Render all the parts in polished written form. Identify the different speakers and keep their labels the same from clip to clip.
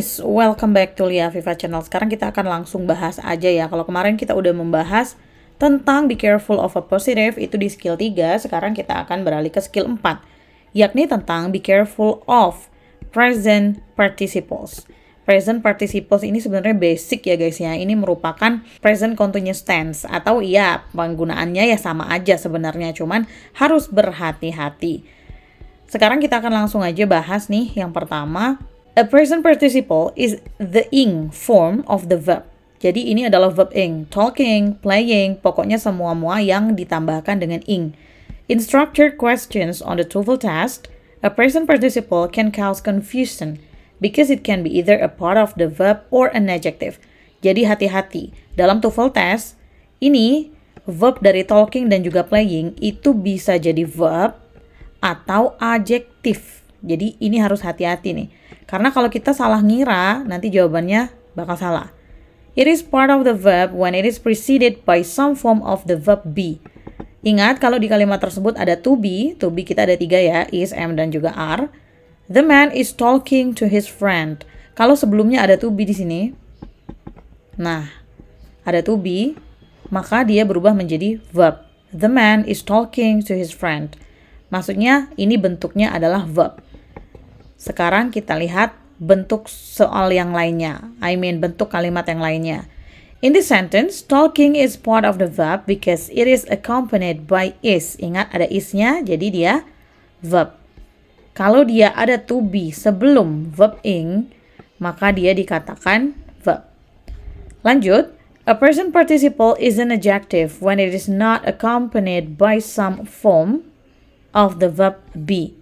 Speaker 1: guys, welcome back to Lia Viva Channel. Sekarang kita akan langsung bahas aja ya. Kalau kemarin kita udah membahas tentang be careful of a positive itu di skill 3, sekarang kita akan beralih ke skill 4, yakni tentang be careful of present participles. Present participles ini sebenarnya basic ya guys ya. Ini merupakan present continuous tense atau ya penggunaannya ya sama aja sebenarnya, cuman harus berhati-hati. Sekarang kita akan langsung aja bahas nih yang pertama. A present participle is the ing form of the verb. Jadi ini adalah verb ing, talking, playing, pokoknya semua-mua yang ditambahkan dengan ing. In structured questions on the TOEFL test, a present participle can cause confusion because it can be either a part of the verb or an adjective. Jadi hati-hati, dalam TOEFL test, ini verb dari talking dan juga playing itu bisa jadi verb atau adjektif. Jadi ini harus hati-hati nih. Karena kalau kita salah ngira, nanti jawabannya bakal salah. It is part of the verb when it is preceded by some form of the verb be. Ingat kalau di kalimat tersebut ada to be kita ada 3 ya, is, am, dan juga are. The man is talking to his friend. Kalau sebelumnya ada to be di sini, nah, ada to be, maka dia berubah menjadi verb. The man is talking to his friend. Maksudnya ini bentuknya adalah verb. Sekarang kita lihat bentuk soal yang lainnya. Bentuk kalimat yang lainnya. In this sentence, talking is part of the verb because it is accompanied by is. Ingat ada is-nya, jadi dia verb. Kalau dia ada to be sebelum verb ing, maka dia dikatakan verb. Lanjut, a present participle is an adjective when it is not accompanied by some form of the verb be.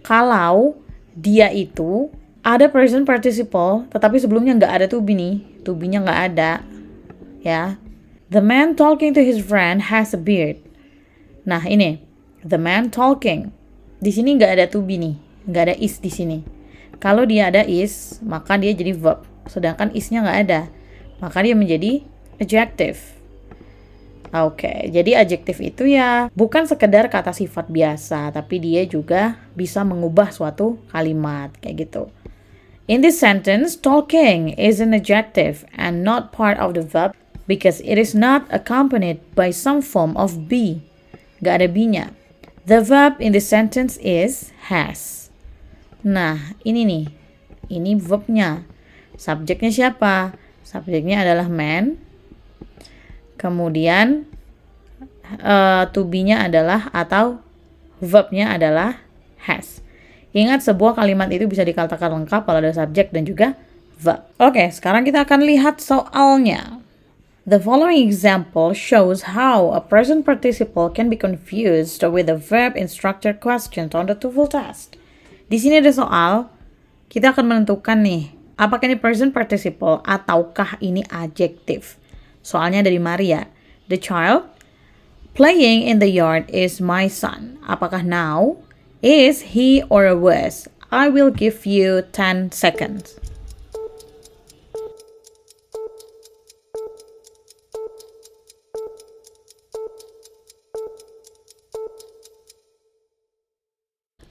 Speaker 1: Kalau dia itu ada present participle, tetapi sebelumnya nggak ada to be nih. To be-nya nggak ada. Ya. The man talking to his friend has a beard. Nah, ini. The man talking. Di sini nggak ada to be nih. Nggak ada is di sini. Kalau dia ada is, maka dia jadi verb. Sedangkan is-nya nggak ada. Maka dia menjadi adjective. Oke, jadi adjektif itu ya bukan sekedar kata sifat biasa, tapi dia juga bisa mengubah suatu kalimat, kayak gitu. In this sentence, talking is an adjective and not part of the verb because it is not accompanied by some form of be. Gak ada be-nya. The verb in this sentence is has. Nah, ini nih. Ini verbnya. Subjeknya siapa? Subjeknya adalah man. Kemudian to be-nya adalah atau verb-nya adalah has. Ingat sebuah kalimat itu bisa dikatakan lengkap kalau ada subjek dan juga verb. Oke, sekarang kita akan lihat soalnya. The following example shows how a present participle can be confused with a verb in structured questions on the TOEFL test. Di sini ada soal, kita akan menentukan nih, apakah ini present participle ataukah ini adjektif. Soalnya dari Maria. The child playing in the yard is my son. Apakah now, is, he, or was? I will give you 10 seconds.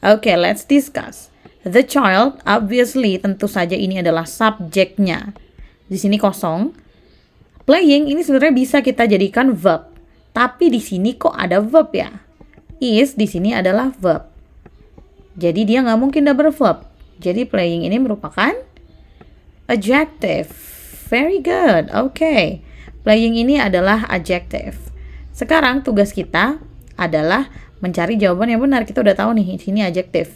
Speaker 1: Okay, let's discuss. The child, obviously, tentu saja ini adalah subjeknya. Di sini kosong. Playing ini sebenarnya bisa kita jadikan verb. Tapi di sini kok ada verb ya? Is di sini adalah verb. Jadi dia nggak mungkin double verb. Jadi playing ini merupakan adjective. Very good. Okay. Playing ini adalah adjective. Sekarang tugas kita adalah mencari jawaban yang benar. Kita udah tahu nih, di sini adjective.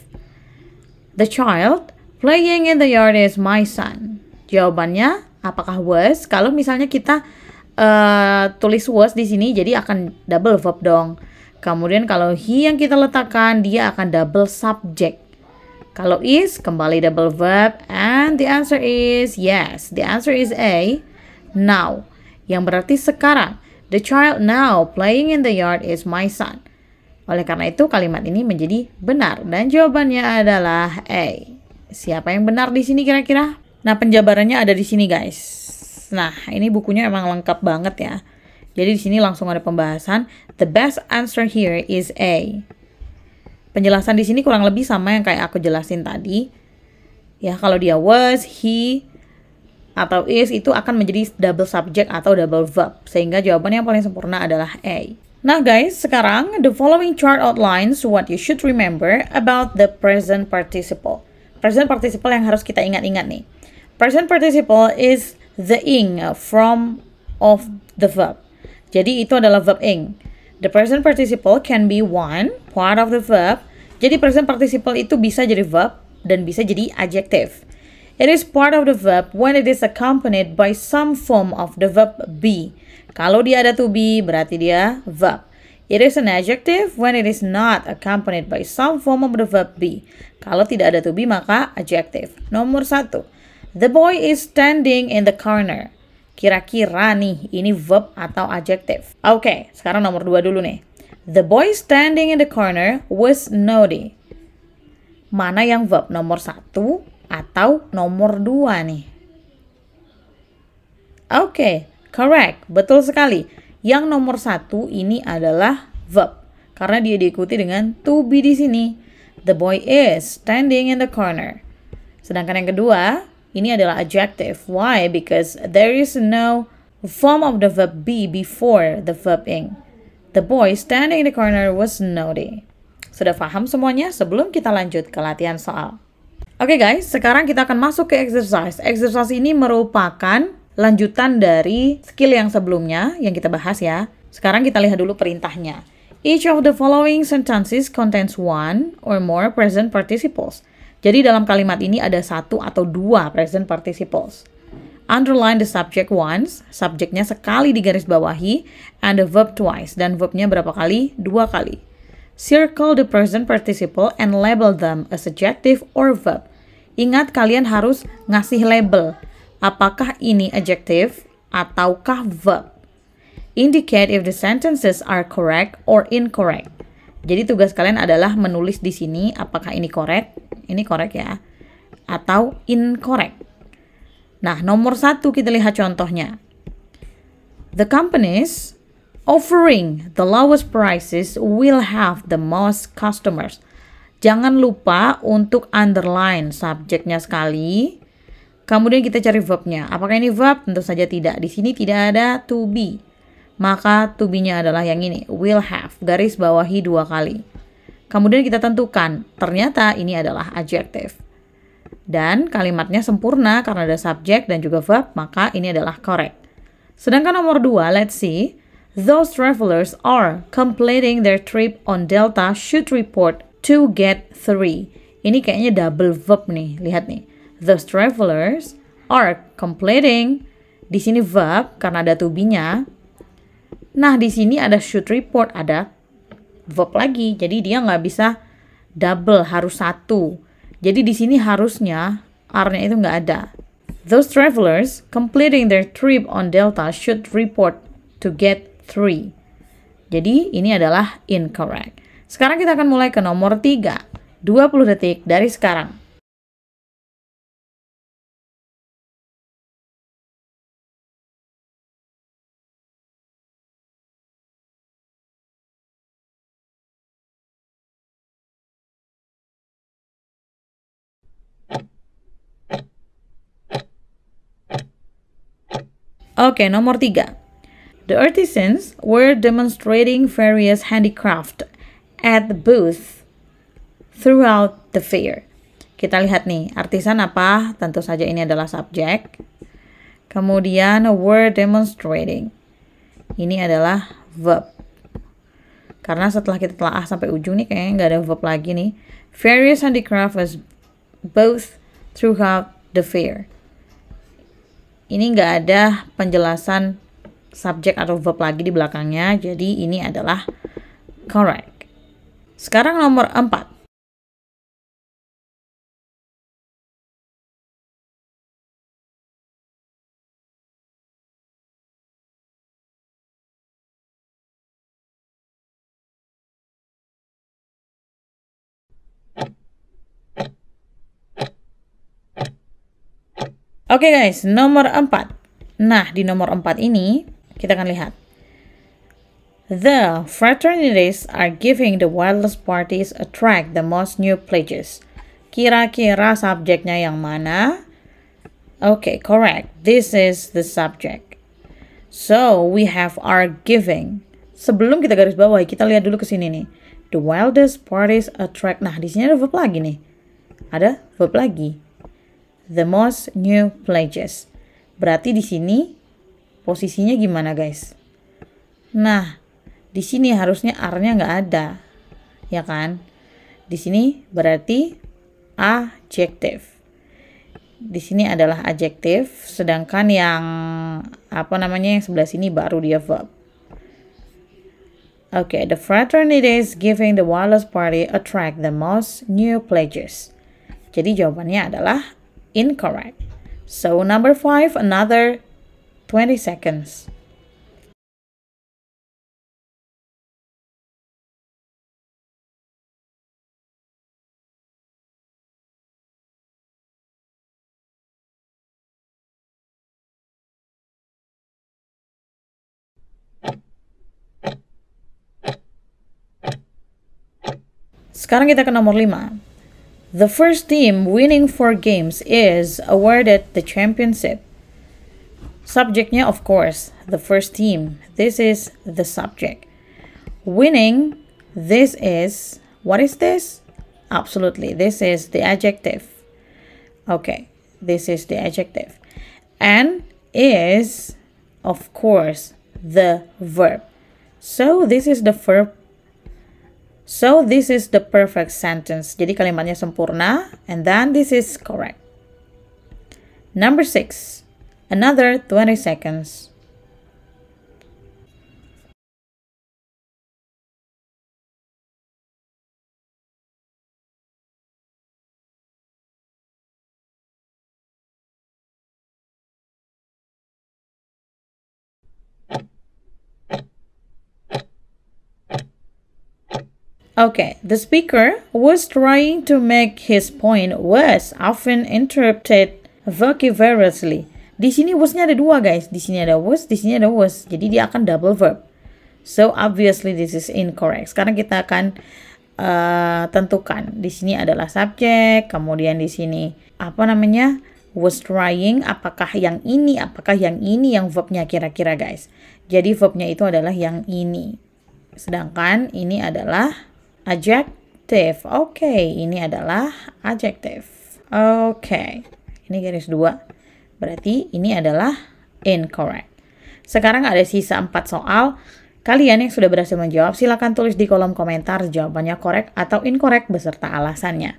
Speaker 1: The child playing in the yard is my son. Jawabannya apakah was? Kalau misalnya kita tulis was di sini, jadi akan double verb dong. Kemudian kalau he yang kita letakkan, dia akan double subject. Kalau is, kembali double verb. And the answer is yes. The answer is A, now. Yang berarti sekarang. The child now playing in the yard is my son. Oleh karena itu, kalimat ini menjadi benar. Dan jawabannya adalah A. Siapa yang benar di sini kira-kira? Nah, penjabarannya ada di sini, guys. Nah, ini bukunya emang lengkap banget ya. Jadi di sini langsung ada pembahasan. The best answer here is A. Penjelasan di sini kurang lebih sama yang kayak aku jelasin tadi. Ya, kalau dia was, he, atau is itu akan menjadi double subject atau double verb. Sehingga jawaban yang paling sempurna adalah A. Nah guys, sekarang the following chart outlines what you should remember about the present participle. Present participle yang harus kita ingat-ingat nih. Present participle is the ing from of the verb. Jadi itu adalah verb ing. The present participle can be one, part of the verb. Jadi present participle itu bisa jadi verb dan bisa jadi adjective. It is part of the verb when it is accompanied by some form of the verb be. Kalau dia ada to be, berarti dia verb. It is an adjective when it is not accompanied by some form of the verb be. Kalau tidak ada to be, maka adjective. Nomor 1. The boy is standing in the corner. Kira-kira nih, ini verb atau adjective? Oke, sekarang nomor 2 dulu nih. The boy standing in the corner was naughty. Mana yang verb? Nomor 1 atau nomor 2 nih? Oke, correct. Betul sekali. Yang nomor 1 ini adalah verb. Karena dia diikuti dengan to be di sini. The boy is standing in the corner. Sedangkan yang kedua, ini adalah adjective. Why? Because there is no form of the verb be before the verb ing. The boy standing in the corner was naughty. Sudah paham semuanya? Sebelum kita lanjut ke latihan soal. Oke guys, sekarang kita akan masuk ke exercise. Exercise ini merupakan lanjutan dari skill yang sebelumnya yang kita bahas ya. Sekarang kita lihat dulu perintahnya. Each of the following sentences contains one or more present participles. Jadi dalam kalimat ini ada 1 atau 2 present participles. Underline the subject once, subjeknya sekali digarisbawahi, and the verb twice, dan verbnya berapa kali? 2 kali. Circle the present participle and label them as adjective or verb. Ingat kalian harus ngasih label. Apakah ini adjective ataukah verb? Indicate if the sentences are correct or incorrect. Jadi tugas kalian adalah menulis di sini apakah ini correct ya, atau incorrect. Nah, nomor 1 kita lihat contohnya. The companies offering the lowest prices will have the most customers. Jangan lupa untuk underline subjeknya sekali. Kemudian kita cari verbnya. Apakah ini verb? Tentu saja tidak. Di sini tidak ada to be. Maka to be-nya adalah yang ini. Will have. Garis bawahi 2 kali. Kemudian kita tentukan. Ternyata ini adalah adjective. Dan kalimatnya sempurna karena ada subjek dan juga verb. Maka ini adalah correct. Sedangkan nomor 2, let's see. Those travelers are completing their trip on Delta should report to get 3. Ini kayaknya double verb nih. Lihat nih. Those travelers are completing. Di sini verb karena ada to be-nya. Nah, di sini ada should report, ada verb lagi. Jadi dia nggak bisa double, harus 1. Jadi di sini harusnya R-nya itu nggak ada. Those travelers completing their trip on Delta should report to get 3. Jadi ini adalah incorrect. Sekarang kita akan mulai ke nomor 3. 20 detik dari sekarang. Oke, nomor 3. The artisans were demonstrating various handicraft at the booth throughout the fair. Kita lihat nih, artisan apa? Tentu saja ini adalah subjek. Kemudian were demonstrating. Ini adalah verb. Karena setelah kita telah sampai ujung nih, kayaknya nggak ada verb lagi nih. Various handicraft was both throughout the fair. Ini nggak ada penjelasan subjek atau verb lagi di belakangnya, jadi ini adalah correct. Sekarang nomor 4. Oke guys, nomor 4. Nah, di nomor 4 ini kita akan lihat. The fraternities are giving the wildest parties attract the most new pledges. Kira-kira subjeknya yang mana? Okay, correct. This is the subject. So, we have are giving. Sebelum kita garis bawahi, kita lihat dulu ke sini nih. The wildest parties attract. Nah, di sini ada verb lagi nih. Ada verb lagi. The most new pledges. Berarti di sini posisinya gimana, guys? Nah, di sini harusnya are-nya nggak ada. Ya kan? Di sini berarti adjective. Di sini adalah adjektif, sedangkan yang yang sebelah sini baru dia verb. Okay, the fraternities giving the wildest party attract the most new pledges. Jadi jawabannya adalah incorrect. So number 5, another 20 seconds. Sekarang kita ke nomor 5. The first team winning 4 games is awarded the championship. Subjeknya, of course, the first team. This is the subject. Winning, this is, what is this? Absolutely, this is the adjective. Okay, this is the adjective. And is, of course, the verb. So this is the verb. So this is the perfect sentence. Jadi kalimatnya sempurna, and then this is correct. Number 6, another 20 seconds. Okay, the speaker was trying to make his point was often interrupted vociferously. Di sini wasnya ada dua, guys. Di sini ada was, di sini ada was. Jadi dia akan double verb. So obviously this is incorrect. Sekarang kita akan tentukan. Di sini adalah subjek, kemudian di sini was trying. Apakah yang ini yang verbnya kira-kira, guys. Jadi verbnya itu adalah yang ini. Sedangkan ini adalah adjective. Oke, ini adalah adjective. Oke, ini garis 2. Berarti ini adalah incorrect. Sekarang ada sisa 4 soal. Kalian yang sudah berhasil menjawab, silakan tulis di kolom komentar jawabannya correct atau incorrect beserta alasannya.